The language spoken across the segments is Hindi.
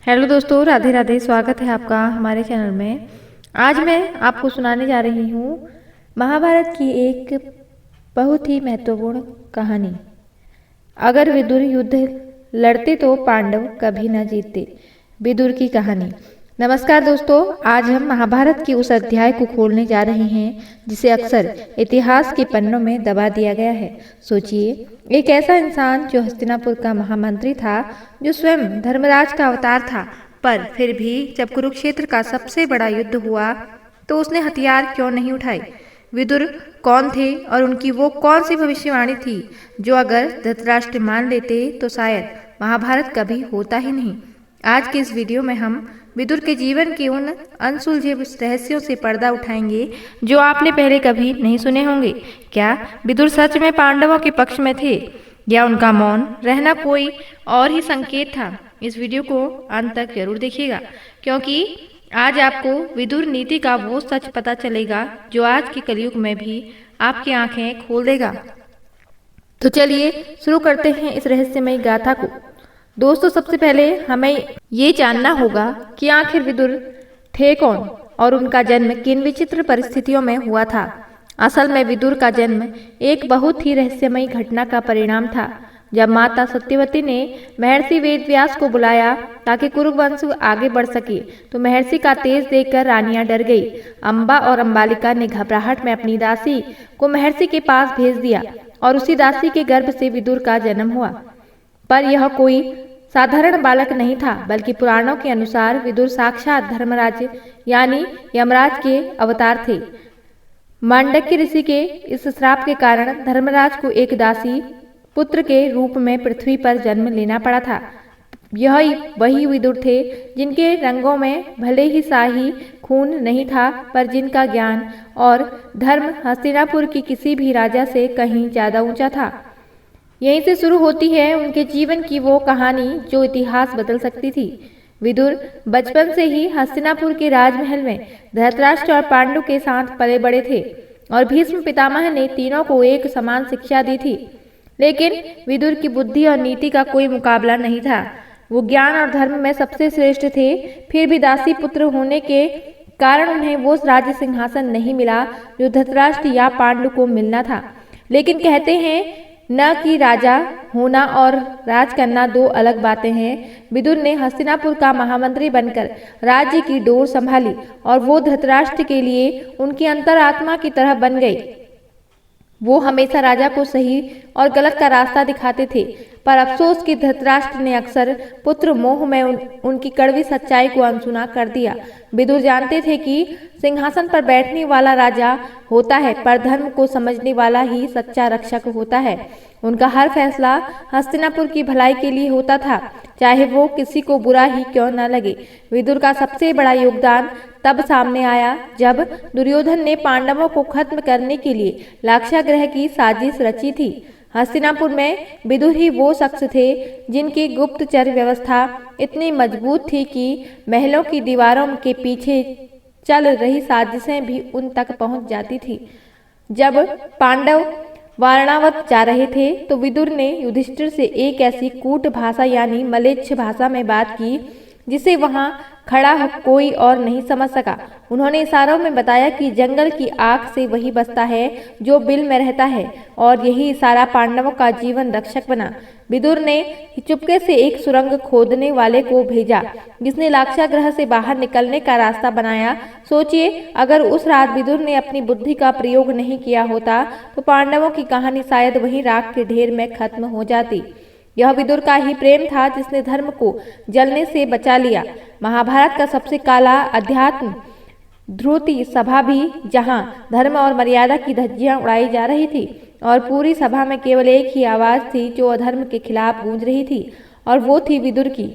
हेलो दोस्तों, राधे राधे। स्वागत है आपका हमारे चैनल में। आज मैं आपको सुनाने जा रही हूँ महाभारत की एक बहुत ही महत्वपूर्ण कहानी। अगर विदुर युद्ध लड़ते तो पांडव कभी न जीतते। विदुर की कहानी। नमस्कार दोस्तों, आज हम महाभारत के उस अध्याय को खोलने जा रहे हैं जिसे अक्सर इतिहास के पन्नों में दबा दिया गया है। सोचिए, एक ऐसा इंसान जो हस्तिनापुर का महामंत्री था, जो स्वयं धर्मराज का अवतार था, पर फिर भी जब कुरुक्षेत्र का सबसे बड़ा युद्ध हुआ तो उसने हथियार क्यों नहीं उठाए। विदुर कौन थे और उनकी वो कौन सी भविष्यवाणी थी जो अगर धृतराष्ट्र मान लेते तो शायद महाभारत कभी होता ही नहीं। आज के इस वीडियो में हम विदुर के जीवन के उन अनसुलझे रहस्यों से पर्दा उठाएंगे जो आपने पहले कभी नहीं सुने होंगे। क्या विदुर सच में पांडवों के पक्ष में थे या उनका मौन रहना कोई और ही संकेत था? इस वीडियो को अंत तक जरूर देखिएगा, क्योंकि आज आपको विदुर नीति का वो सच पता चलेगा जो आज के कलयुग में भी आपकी आंखें खोल देगा। तो चलिए शुरू करते हैं इस रहस्यमयी गाथा को। दोस्तों, सबसे पहले हमें ये जानना होगा कि आखिर विदुर थे कौन और उनका जन्म किन विचित्र परिस्थितियों में हुआ था। असल में विदुर का जन्म एक बहुत ही रहस्यमयी घटना का परिणाम था। जब माता सत्यवती ने महर्षि वेदव्यास को बुलाया ताकि कुरुवंश आगे बढ़ सके, तो महर्षि का तेज देखकर रानियां डर गई। अम्बा और अम्बालिका ने घबराहट में अपनी दासी को महर्षि के पास भेज दिया और उसी दासी के गर्भ से विदुर का जन्म हुआ। पर यह कोई साधारण बालक नहीं था, बल्कि पुराणों के अनुसार विदुर साक्षात धर्मराज यानी यमराज के अवतार थे। मांडक्य ऋषि के इस श्राप के कारण धर्मराज को एक दासी पुत्र के रूप में पृथ्वी पर जन्म लेना पड़ा था। यह वही विदुर थे जिनके रंगों में भले ही शाही खून नहीं था, पर जिनका ज्ञान और धर्म हस्तिनापुर की किसी भी राजा से कहीं ज्यादा ऊंचा था। यहीं से शुरू होती है उनके जीवन की वो कहानी जो इतिहास बदल सकती थी। विदुर बचपन से ही हस्तिनापुर के राजमहल में धृतराष्ट्र और पांडु के साथ पले बड़े थे और भीष्म पितामह ने तीनों को एक समान शिक्षा दी थी। लेकिन विदुर की बुद्धि और नीति का कोई मुकाबला नहीं था। वो ज्ञान और धर्म में सबसे श्रेष्ठ थे। फिर भी दासी पुत्र होने के कारण उन्हें वो राज्य सिंहासन नहीं मिला जो धृतराष्ट्र या पांडु को मिलना था। लेकिन कहते हैं न कि राजा होना और राज करना दो अलग बातें हैं। विदुर ने हस्तिनापुर का महामंत्री बनकर राज्य की डोर संभाली और वो धृतराष्ट्र के लिए उनकी अंतरात्मा की तरह बन गई। वो हमेशा राजा को सही और गलत का रास्ता दिखाते थे, पर अफसोस कि धृतराष्ट्र ने अक्सर पुत्र मोह में उनकी कड़वी सच्चाई को अनसुना कर दिया। विदुर जानते थे कि सिंहासन पर बैठने वाला राजा होता है, पर धर्म को समझने वाला ही सच्चा रक्षक होता है। उनका हर फैसला हस्तिनापुर की भलाई के लिए होता था, चाहे वो किसी को बुरा ही क्यों न लगे। विदुर का सबसे बड़ा योगदान तब सामने आया जब दुर्योधन ने पांडवों को खत्म करने के लिए लाक्षागृह की साजिश रची थी। हस्तिनापुर में विदुर ही वो शख्स थे जिनकी गुप्तचर व्यवस्था इतनी मजबूत थी कि महलों की दीवारों के पीछे चल रही साजिशें भी उन तक पहुंच जाती थी। जब पांडव वारणावत जा रहे थे तो विदुर ने युधिष्ठिर से एक ऐसी कूट भाषा यानी मलेच्छ भाषा में बात की जिसे वहां खड़ा कोई और नहीं समझ सका। उन्होंने इशारों में बताया कि जंगल की आग से वही बसता है जो बिल में रहता है, और यही इशारा पांडवों का जीवन रक्षक बना। विदुर ने चुपके से एक सुरंग खोदने वाले को भेजा जिसने लाक्षागृह से बाहर निकलने का रास्ता बनाया। सोचिए, अगर उस रात विदुर ने अपनी बुद्धि का प्रयोग नहीं किया होता तो पांडवों की कहानी शायद वहीं राख के ढेर में खत्म हो जाती। यह विदुर का ही प्रेम था जिसने धर्म को जलने से बचा लिया। महाभारत का सबसे काला अध्यात्म ध्रुति सभा भी, जहां धर्म और मर्यादा की धज्जियां उड़ाई जा रही थी और पूरी सभा में केवल एक ही आवाज थी जो अधर्म के खिलाफ गूंज रही थी, और वो थी विदुर की।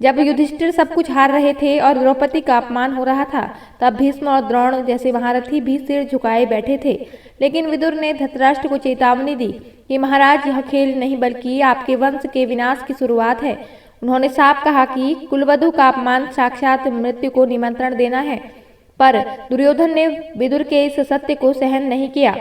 जब युधिष्ठिर सब कुछ हार रहे थे और द्रौपदी का अपमान हो रहा था, तब भीष्म और द्रोण जैसे महारथी भी सिर झुकाए बैठे थे। लेकिन विदुर ने धृतराष्ट्र को चेतावनी दी कि महाराज, यह खेल नहीं बल्कि आपके वंश के विनाश की शुरुआत है। उन्होंने साफ कहा कि कुलवधु का अपमान साक्षात मृत्यु को निमंत्रण देना है, पर दुर्योधन ने विदुर के इस सत्य को सहन नहीं किया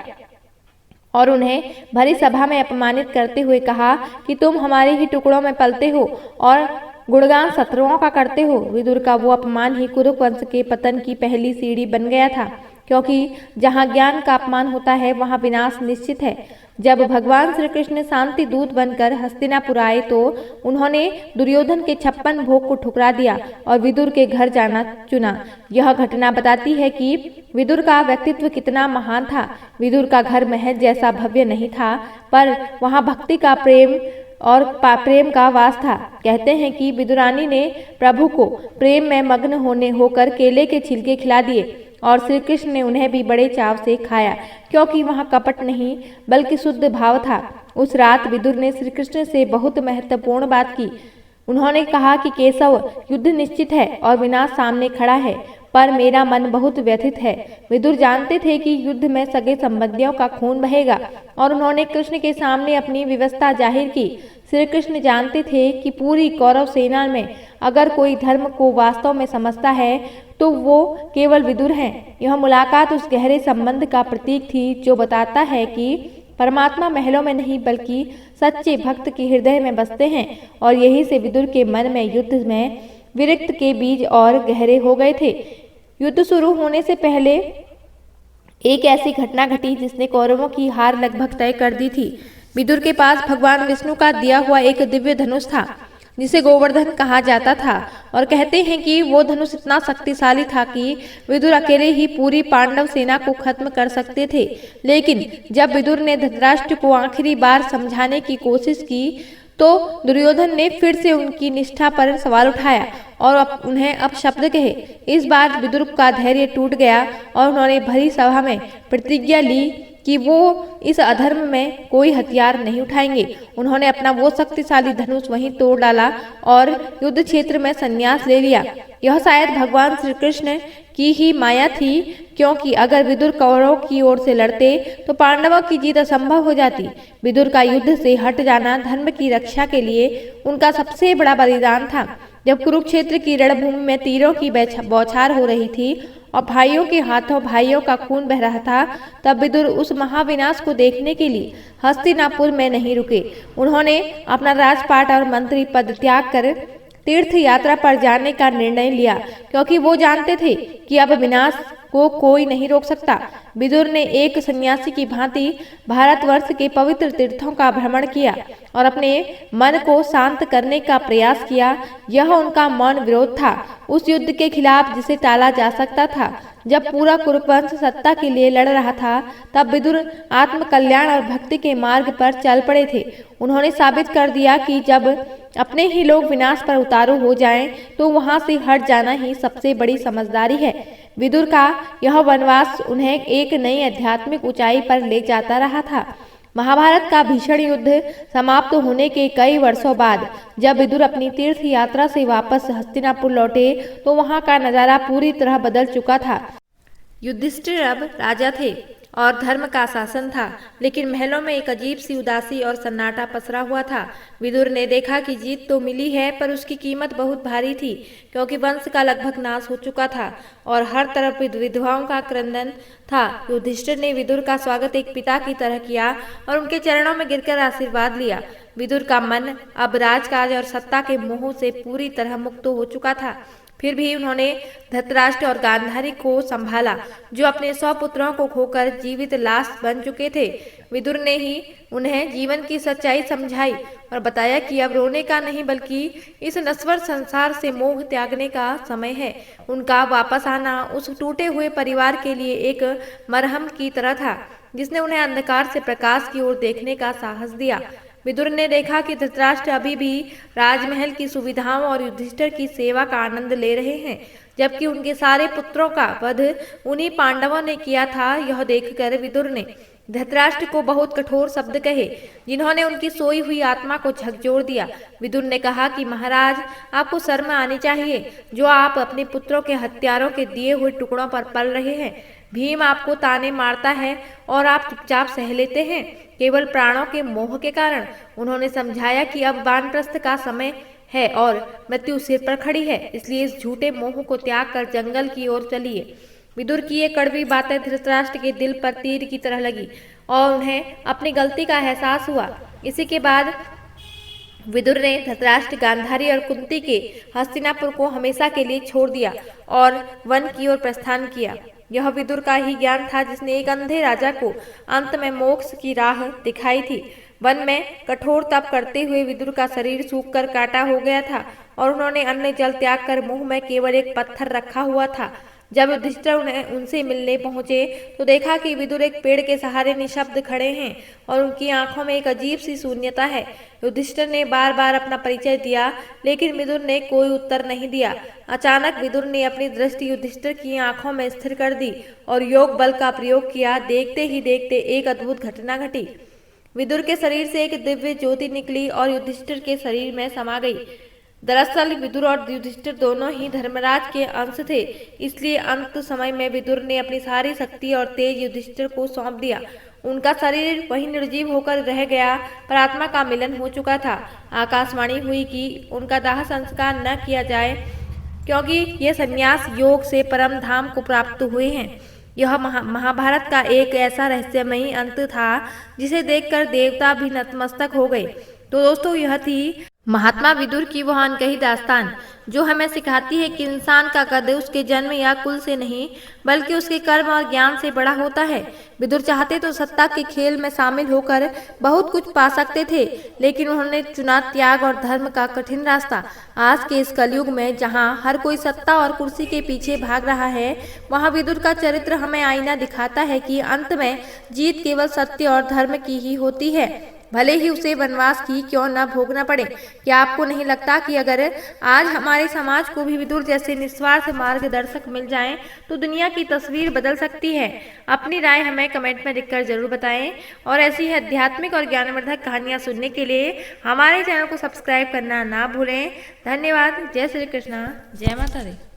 और उन्हें भरी सभा में अपमानित करते हुए कहा कि तुम हमारे ही टुकड़ों में पलते हो और गुणगान शत्रुओं का करते हो। विदुर का वो अपमान ही कुरु वंश के पतन की पहली सीढ़ी बन गया था, क्योंकि जहाँ ज्ञान का अपमान होता है वहाँ विनाश निश्चित है। जब भगवान श्री कृष्ण शांति दूत बनकर हस्तिनापुर आए तो उन्होंने दुर्योधन के 56 भोग को ठुकरा दिया और विदुर के घर जाना चुना। यह घटना बताती है कि विदुर का व्यक्तित्व कितना महान था। विदुर का घर महल जैसा भव्य नहीं था, पर वहाँ भक्ति का प्रेम का वास था। कहते हैं कि विदुरानी ने प्रभु को प्रेम में मग्न होकर केले के छिलके खिला दिए और श्री कृष्ण ने उन्हें भी बड़े चाव से खाया, क्योंकि वहाँ कपट नहीं बल्कि शुद्ध भाव था। उस रात विदुर ने श्री कृष्ण से बहुत महत्वपूर्ण बात की। उन्होंने कहा कि केशव, युद्ध निश्चित है और विनाश सामने खड़ा है, पर मेरा मन बहुत व्यथित है। विदुर जानते थे कि युद्ध में सगे संबंधियों का खून बहेगा और उन्होंने कृष्ण के सामने अपनी विवशता जाहिर की। श्री कृष्ण जानते थे कि पूरी कौरव सेना में अगर कोई धर्म को वास्तव में समझता है तो वो केवल विदुर हैं। यह मुलाकात उस गहरे संबंध का प्रतीक थी जो बताता है कि परमात्मा महलों में नहीं बल्कि सच्चे भक्त के हृदय में बसते हैं, और यही से विदुर के मन में युद्ध में विरक्त के बीज और गहरे हो गए थे। युद्ध शुरू होने से पहले एक ऐसी घटना घटी जिसने कौरवों की हार लगभग तय कर दी थी। विदुर के पास भगवान विष्णु का दिया हुआ एक दिव्य धनुष था जिसे गोवर्धन कहा जाता था, और कहते हैं कि वो धनुष इतना शक्तिशाली था कि विदुर अकेले ही पूरी पांडव सेना को खत्म कर सकते थे। लेकिन जब विदुर ने धृतराष्ट्र को आखिरी बार समझाने की कोशिश की तो दुर्योधन ने फिर से उनकी निष्ठा पर सवाल उठाया और उन्हें अपशब्द कहे। इस बार विदुर का धैर्य टूट गया और उन्होंने भरी सभा में प्रतिज्ञा ली कि वो इस अधर्म में कोई हथियार नहीं उठाएंगे। उन्होंने अपना वो शक्तिशाली धनुष वहीं तोड़ डाला और युद्ध क्षेत्र में संन्यास ले लिया। यह शायद भगवान श्री कृष्ण की ही माया थी, क्योंकि अगर विदुर कौरवों की ओर से लड़ते तो पांडवों की जीत असंभव हो जाती। विदुर का युद्ध से हट जाना धर्म की रक्षा के लिए उनका सबसे बड़ा बलिदान था। जब कुरुक्षेत्र की रणभूमि में तीरों की बौछार हो रही थी और भाइयों के हाथों भाइयों का खून बह रहा था, तब विदुर उस महाविनाश को देखने के लिए हस्तिनापुर में नहीं रुके। उन्होंने अपना राजपाट और मंत्री पद त्याग कर तीर्थ यात्रा पर जाने का निर्णय लिया, क्योंकि वो जानते थे कि अब विनाश को कोई नहीं रोक सकता। विदुर ने एक सन्यासी की भांति भारतवर्ष के पवित्र तीर्थों का भ्रमण किया और अपने मन को शांत करने का प्रयास किया। यह उनका मौन विरोध था उस युद्ध के खिलाफ जिसे टाला जा सकता था। जब पूरा कुरुवंश सत्ता के लिए लड़ रहा था, तब विदुर आत्म कल्याण और भक्ति के मार्ग पर चल पड़े थे। उन्होंने साबित कर दिया कि जब अपने ही लोग विनाश पर उतारू हो जाएं, तो वहां से हट जाना ही सबसे बड़ी समझदारी है। विदुर का यह वनवास उन्हें एक नई आध्यात्मिक ऊंचाई पर ले जाता रहा था। महाभारत का भीषण युद्ध समाप्त होने के कई वर्षों बाद जब विदुर अपनी तीर्थ यात्रा से वापस हस्तिनापुर लौटे तो वहां का नजारा पूरी तरह बदल चुका था। युधिष्ठिर अब राजा थे और धर्म का शासन था, लेकिन महलों में एक अजीब सी उदासी और सन्नाटा पसरा हुआ था। विदुर ने देखा कि जीत तो मिली है, पर उसकी कीमत बहुत भारी थी, क्योंकि वंश का लगभग नाश हो चुका था और हर तरफ विधवाओं का क्रंदन था। युधिष्ठिर ने विदुर का स्वागत एक पिता की तरह किया और उनके चरणों में गिरकर आशीर्वाद लिया। विदुर का मन अब राजकाज और सत्ता के मोह से पूरी तरह मुक्त हो चुका था। फिर भी उन्होंने धृतराष्ट्र और गांधारी को संभाला, जो अपने 100 पुत्रों को खोकर जीवित लाश बन चुके थे। विदुर ने ही उन्हें जीवन की सच्चाई समझाई और बताया कि अब रोने का नहीं बल्कि इस नश्वर संसार से मोह त्यागने का समय है। उनका वापस आना उस टूटे हुए परिवार के लिए एक मरहम की तरह था, जिसने उन्हें अंधकार से प्रकाश की ओर देखने का साहस दिया। विदुर ने देखा कि धृतराष्ट्र अभी भी राजमहल की सुविधाओं और युधिष्ठिर की सेवा का आनंद ले रहे हैं, जबकि उनके सारे पुत्रों का वध उन्हीं पांडवों ने किया था। यह देखकर विदुर ने धृतराष्ट्र को बहुत कठोर शब्द कहे, जिन्होंने उनकी सोई हुई आत्मा को झकझोर दिया। विदुर ने कहा कि महाराज, आपको शर्म आनी चाहिए जो आप अपने पुत्रों के हत्यारों के दिए हुए टुकड़ों पर पल रहे हैं। भीम आपको ताने मारता है और आप चुपचाप सह लेते हैं, केवल प्राणों के मोह के कारण। उन्होंने समझाया कि अब वानप्रस्थ का समय है और मृत्यु सिर पर खड़ी है, इसलिए इस झूठे मोह को त्याग कर जंगल की ओर चलिए। विदुर की ये कड़वी बातें धृतराष्ट्र के दिल पर तीर की तरह लगी और उन्हें अपनी गलती का एहसास हुआ। इसी के बाद विदुर ने धृतराष्ट्र, गांधारी और कुंती के हस्तिनापुर को हमेशा के लिए छोड़ दिया और वन की ओर प्रस्थान किया। यह विदुर का ही ज्ञान था जिसने एक अंधे राजा को अंत में मोक्ष की राह दिखाई थी। वन में कठोर तप करते हुए विदुर का शरीर सूखकर काटा हो गया था और उन्होंने अन्न जल त्याग कर मुंह में केवल एक पत्थर रखा हुआ था। जब युधिष्ठिर उनसे मिलने पहुंचे तो देखा कि विदुर एक पेड़ के सहारे निशब्द खड़े हैं और उनकी आंखों में एक अजीब सी शून्यता है। युधिष्ठिर ने बार बार अपना परिचय दिया लेकिन विदुर ने कोई उत्तर नहीं दिया। अचानक विदुर ने अपनी दृष्टि युधिष्ठिर की आंखों में स्थिर कर दी और योग बल का प्रयोग किया। देखते ही देखते एक अद्भुत घटना घटी। विदुर के शरीर से एक दिव्य ज्योति निकली और युधिष्ठिर के शरीर में समा गई। दरअसल विदुर और युधिष्ठिर दोनों ही धर्मराज के अंश थे, इसलिए अंत समय में विदुर ने अपनी सारी शक्ति और तेज युधिष्ठिर को सौंप दिया। उनका शरीर वही निर्जीव होकर रह गया पर आत्मा का मिलन हो चुका था। आकाशवाणी हुई कि उनका दाह संस्कार न किया जाए क्योंकि ये संन्यास योग से परम धाम को प्राप्त हुए हैं। यह महाभारत का एक ऐसा रहस्यमयी अंत था जिसे देखकर देवता भी नतमस्तक हो गए। तो दोस्तों, यह थी महात्मा विदुर की वह अनकही दास्तान जो हमें सिखाती है कि इंसान का कद उसके जन्म या कुल से नहीं बल्कि उसके कर्म और ज्ञान से बड़ा होता है। विदुर चाहते तो सत्ता के खेल में शामिल होकर बहुत कुछ पा सकते थे, लेकिन उन्होंने चुना त्याग और धर्म का कठिन रास्ता। आज के इस कलयुग में जहाँ हर कोई सत्ता और कुर्सी के पीछे भाग रहा है, वहाँ विदुर का चरित्र हमें आईना दिखाता है कि अंत में जीत केवल सत्य और धर्म की ही होती है, भले ही उसे वनवास की क्यों न भोगना पड़े। क्या आपको नहीं लगता कि अगर आज हमारे समाज को भी विदुर जैसे निस्वार्थ मार्गदर्शक मिल जाएं, तो दुनिया की तस्वीर बदल सकती है? अपनी राय हमें कमेंट में लिखकर जरूर बताएं और ऐसी ही आध्यात्मिक और ज्ञानवर्धक कहानियां सुनने के लिए हमारे चैनल को सब्सक्राइब करना ना भूलें। धन्यवाद। जय श्री कृष्णा, जय माता दी।